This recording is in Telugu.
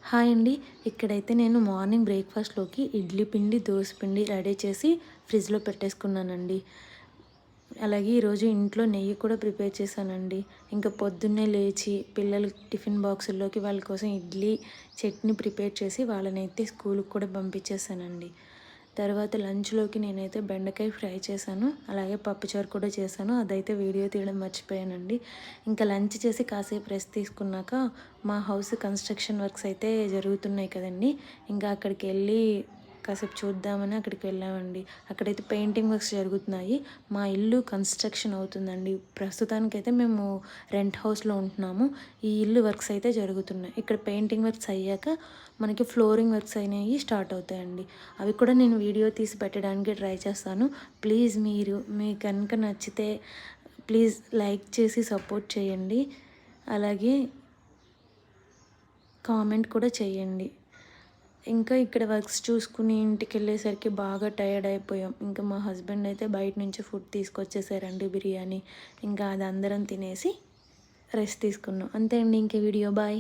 హాయ్ అండి. ఇక్కడైతే నేను మార్నింగ్ బ్రేక్‌ఫాస్ట్‌లోకి ఇడ్లీ పిండి, దోస పిండి రెడీ చేసి ఫ్రిడ్జ్‌లో పెట్టేసుకున్నానండి. అలాగే ఈరోజు ఇంట్లో నెయ్యి కూడా ప్రిపేర్ చేశానండి. ఇంకా పొద్దున్నే లేచి పిల్లలకి టిఫిన్ బాక్సుల్లోకి వాళ్ళ కోసం ఇడ్లీ, చట్నీ ప్రిపేర్ చేసి వాళ్ళనైతే స్కూలుకి కూడా పంపించేసానండి. తర్వాత లంచ్‌లోకి నేనైతే బెండకాయ ఫ్రై చేశాను. అలాగే పప్పుచారు కూడా చేశాను. అదైతే వీడియో తీయడం మర్చిపోయానండి. ఇంకా లంచ్ చేసి కాసేపు రెస్ట్ తీసుకున్నాక మా హౌస్ కన్‌స్ట్రక్షన్ వర్క్స్ అయితే జరుగుతున్నాయి కదండీ! ఇంకా అక్కడికెళ్ళి కాసేపు చూద్దామని అక్కడికి వెళ్ళామండి. అక్కడైతే పెయింటింగ్ వర్క్స్ జరుగుతున్నాయి. మా ఇల్లు కన్‌స్ట్రక్షన్ అవుతుందండి. ప్రస్తుతానికైతే మేము రెంట్ హౌస్‌లో ఉంటున్నాము. ఈ ఇల్లు వర్క్స్ అయితే జరుగుతున్నాయి. ఇక్కడ పెయింటింగ్ వర్క్స్ అయ్యాక మనకి ఫ్లోరింగ్ వర్క్స్ అనేవి స్టార్ట్ అవుతాయండి. అవి కూడా నేను వీడియో తీసి పెట్టడానికి ట్రై చేస్తాను. ప్లీజ్ మీకు కనుక నచ్చితే ప్లీజ్ లైక్ చేసి సపోర్ట్ చేయండి. అలాగే కామెంట్ కూడా చేయండి. ఇంకా ఇక్కడ వర్క్స్ చూసుకుని ఇంటికెళ్ళేసరికి బాగా టయర్డ్ అయిపోయాం. ఇంకా మా హస్బెండ్ అయితే బయట నుంచి ఫుడ్ తీసుకొచ్చేసారండి బిర్యానీ. ఇంకా అది అందరం తినేసి రెస్ట్ తీసుకున్నాం. అంతే అండి. ఇంక వీడియో బాయ్.